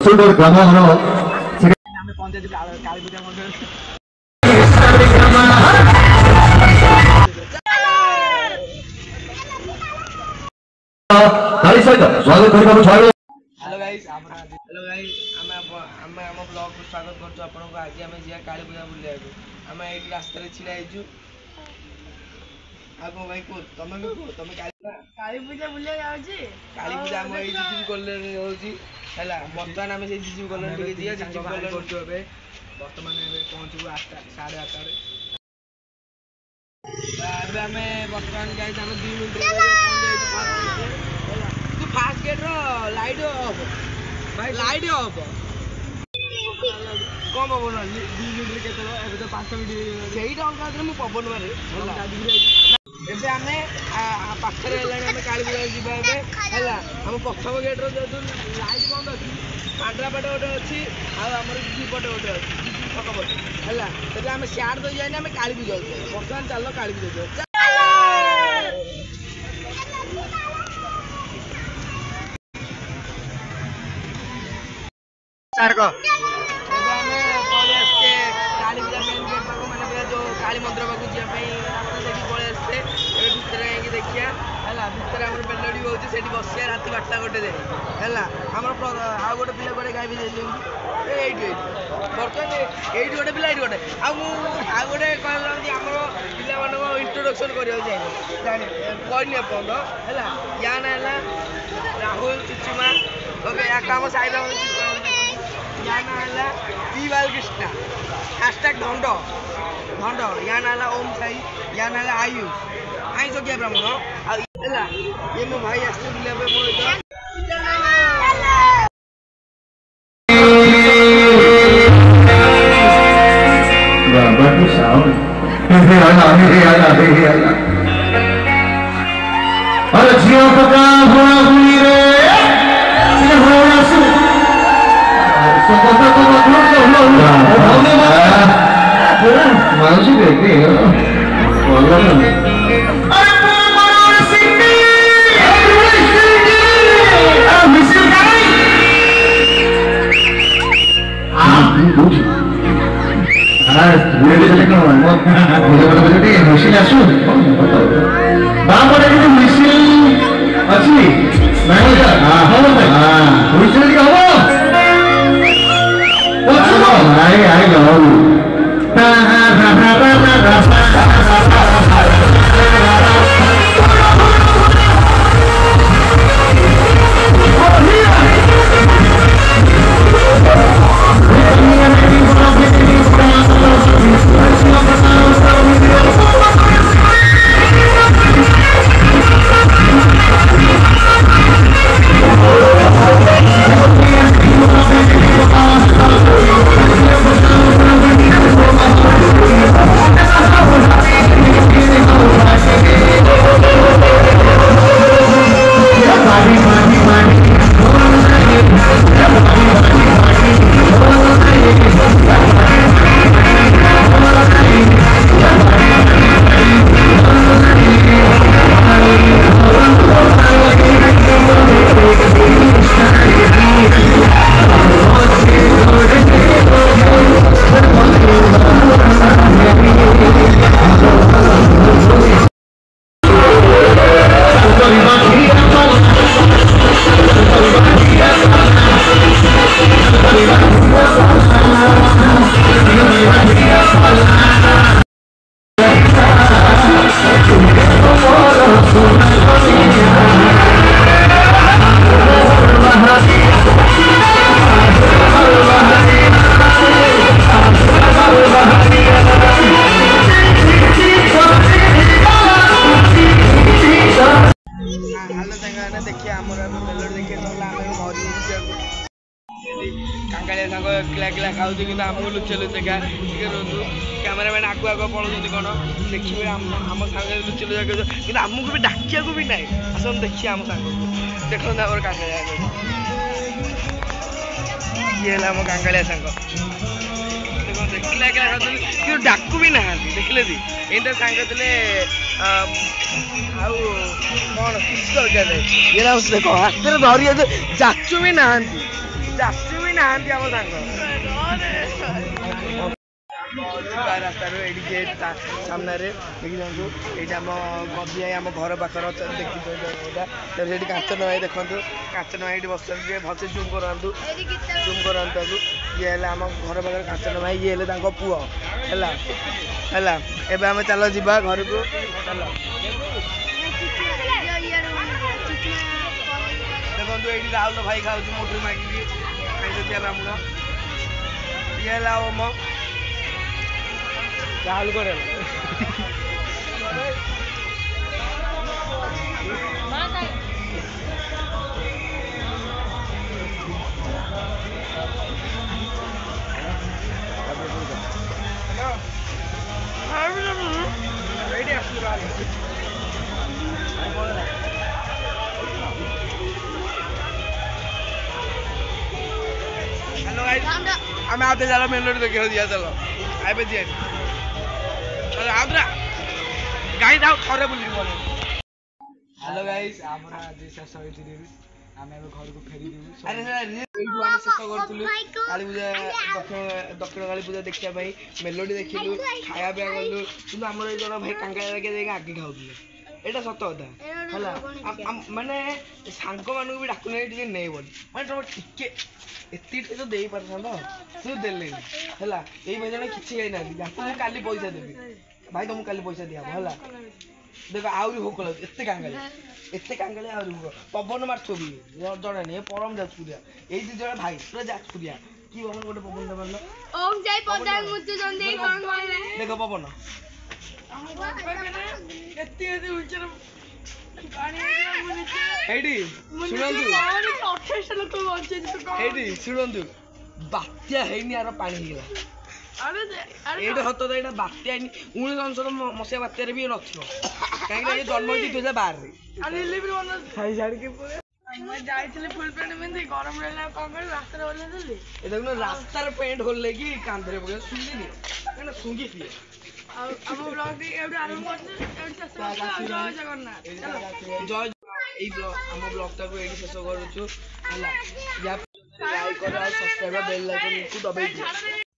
Hello guys आम blog को स्वागत करछु आपनको। आज आम जी काली पूजा बुलिया आम ये रास्ता छिड़ा हो आगो भाई को तुम भी को तुम काली पूजा बुलिया जाउची काली पूजा हम एई जीजीबी कॉलोनी रे होची हैला वर्तमान आम से जीजीबी कॉलोनी टिके जिया जीजीबी कॉलोनी करछु एबे वर्तमान एबे पहुंचबू 8:30 एबे आम वर्तमान गाइस हम 2 मिनिट रे पहुंच जाई तू फास्ट गेट रो लाइट ऑफ भाई लाइट ऑफ कम पवन 2 मिनिट रे केतो एबे तो 5 मिनिट सेहीटा अलगा रे मु पवन मारे एबे आमे पाखरे हेलानी आमे काली पूजा जीवा एबे हैला हम प्रथम गेट रो जो लाइट बंद अछि पांडरा पटे ओटे अछि आ हमर जी पटे ओटे अछि छक पटे हैला तेबे आमे सियार दो जाइना आमे काली पूजा वर्तमान चलो काली पूजा सार को एबे आमे पळे आस्ते काली पूजा मेन गेट पाको माने जो काली मंदिर पाको जे पई रास्ता देखि पळे आस्ते एबे भितर आके देखिया हैला भितर हमर बेलडी होउची सेठी बसिया राती 8टा गोटे दे हैला हमर आ गोटे पिला गोटे गाय भी देली एइट बर्तन एइट गोटे पिला एइट गोटे आ गोटे कहला कि हमर पिला मानको इंट्रोडक्शन करियो जाय जाने कोइन ने पंद हैला या ना हैला राहुल चिचुमा ओके या काम साइला या ना हैला पी बालकृष्ण #धंड धंड या ना हैला ओम साई या ना हैला आयुष आई जो क्या ब्राह्मण हैला ये मो भाई आस्ते बुले पे मो बाबा की साउंड अरे जियो पका हुआ हुई रे ये होया सु सदा को होने वाला मानसी देखते हैं बोलो किला खाऊ कि लुचे लुचे कैमेरामैन आगु आग पलाउं कौन देखिए आम सांगे लुचे लुचा कि आमको भी डाकिया भी ना आसन देखिए आम सांग देखो कांगालिया ये आम कांगालिया सांग देखला कि डाकू भी ना देखिले दी एंटा सांग थे कौन किसी दरकार ये देख हाथ में धरी जाचु भी ना जाचु भी ନାହାନ୍ତି ଆମ ସାଙ୍ଗ ରାସ୍ତାରୁ ଏଇଠି ଗେଟ୍ ସାମ୍ନାରେ ଦେଖିଦିଅନ୍ତୁ ଏଇଠି ଆମ ଗଦି ଭାଇ ଆମ ଘର ପାଖରେ ଅଛନ୍ତି ଦେଖିଛନ୍ତି ଏଇଟା ସେଇଠି କାଞ୍ଚନ ଭାଇ ଦେଖନ୍ତୁ କାଞ୍ଚନ ଭାଇ ଏଇଠି ବସିଛନ୍ତି ଟିକେ ଭଲସେ ଜୁମ୍ କରନ୍ତୁ ତାକୁ ଇଏ ହେଲେ ଆମ ଘର ପାଖରେ କାଞ୍ଚନ ଭାଇ ଇଏ ହେଲେ ତାଙ୍କ ପୁଅ ହେଲା ହେଲା ଏବେ ଆମେ ଚାଲ ଯିବା ଘରକୁ ଚାଲ ଦେଖନ୍ତୁ ଏଇଠି ରାହୁଲ ଭାଇ ଖାଉଛି ମୋଟୁ ମାଗିକି ଖାଇଛନ୍ତି ବ୍ରାହ୍ମଣ ଇଏ ହେଲା ଆଉ ମୋ ରାହୁଲ করে ଏଇଠି ଆସିଲୁ हेलो गाइस हमें आते चलो मेलोडी देखिए दिया चलो आए पे दिए चलो आउद्रा गाइस आउट थरे बुली बोले हेलो गाइस हमरा जे शेष होइतिरि ଆମେ ଏବେ ଘରକୁ ଫେରି ଯିବୁ ଆରେ ଏଇଠୁ ଆମେ ଶେଷ କରୁଥିଲୁ କାଳୀ ପୂଜା ଦକ୍ଷିଣ କାଳୀ ପୂଜା ଦେଖିବା ପାଇଁ ମେଲୋଡି ଦେଖିଲୁ ଖାଇବା ପିଇବା କଲୁ କିନ୍ତୁ ଆମର ଏଇ ଜଣ ଭାଇ କାଙ୍ଗାଳିଆ ଯାଇକି ଆଗେ ଖାଉଥିଲେ ଏଇଟା ସତ କଥା ହେଲା ମାନେ ସାଙ୍ଗମାନଙ୍କୁ ବି ଡାକୁନେଇ ଟିକେ ନେଇ ବୋଲି ମାନେ ତମେ ଟିକେ ଏତିକି ତ ଦେଇପାରିଥାନ୍ତ ତୁ ଦେଲେନି ହେଲା ଏଇ ଭାଇ ଜଣ କିଛି ଖାଇନାହାନ୍ତି ଯାକୁ ମୁଁ କାଲି ପଇସା ଦେବି ଭାଇ ତମକୁ କାଲି ପଇସା ଦିଆହବ ହେଲା ଦେଖ ଆହୁରି ଭୋକ ଲାଗୁଛି ଏତେ କାଙ୍ଗାଳି ଆହୁରି ଭୋକ ପବନ ମାରୁଥିବ ବି ଜଣେନି ଏ ପରମ ଯାଜପୁରିଆ ଏଇ ଦି ଜଣ ଭାଇ ପୁରା ଯାଜପୁରିଆ କି ପବନ ଗୋଟେ ପବନ ମାରିଲ ଦେଖ ପବନ ଏଇଠି ଶୁଣନ୍ତୁ ବାତ୍ୟା ହେଇନି ଆର ପାଣି ହେଇଗଲା ଏଇଟା ସତ ଏଇଟା ବାତ୍ୟା ହେଇନି 1999 ମସିହା ବାତ୍ୟାରେ ବି ନଥିବ କାହିଁକି ନା ଜନ୍ମ ହେଇଛି 2012ରେ ଯାଇଥିଲି ଫୁଲ ପ୍ୟାଣ୍ଟ ପିନ୍ଧି ଗରମ ରହିଲା କଣ କରିବି ରାସ୍ତାରେ ଓହ୍ଲେଇଦେଲି ଏ ଦେଖୁନ ରାସ୍ତାରେ ପ୍ୟାଣ୍ଟ ଓହ୍ଲେଇକି କାନ୍ଧରେ ପକେଇ ଶୁଙ୍ଗିନି କାହିଁକିନା ଶୁଙ୍ଗିଥିଲି ଆଉ ଆମ ବ୍ଲଗଟି ଏଇଠୁ ଆରମ୍ଭ କରୁଛୁ ଏଇଠି ଶେଷ କରୁଛୁ ଜୟ ଜଗନ୍ନାଥ ଜୟ ଏଇ ଆମ ବ୍ଲଗଟାକୁ ଏଇଠି ଶେଷ କରୁଛୁ ହେଲା ଲାଇକ୍ କର ଆଉ ସବସ୍କ୍ରାଇବ ବେଲ୍ ଆଇକନକୁ ଦବେଇ ଦିଅ।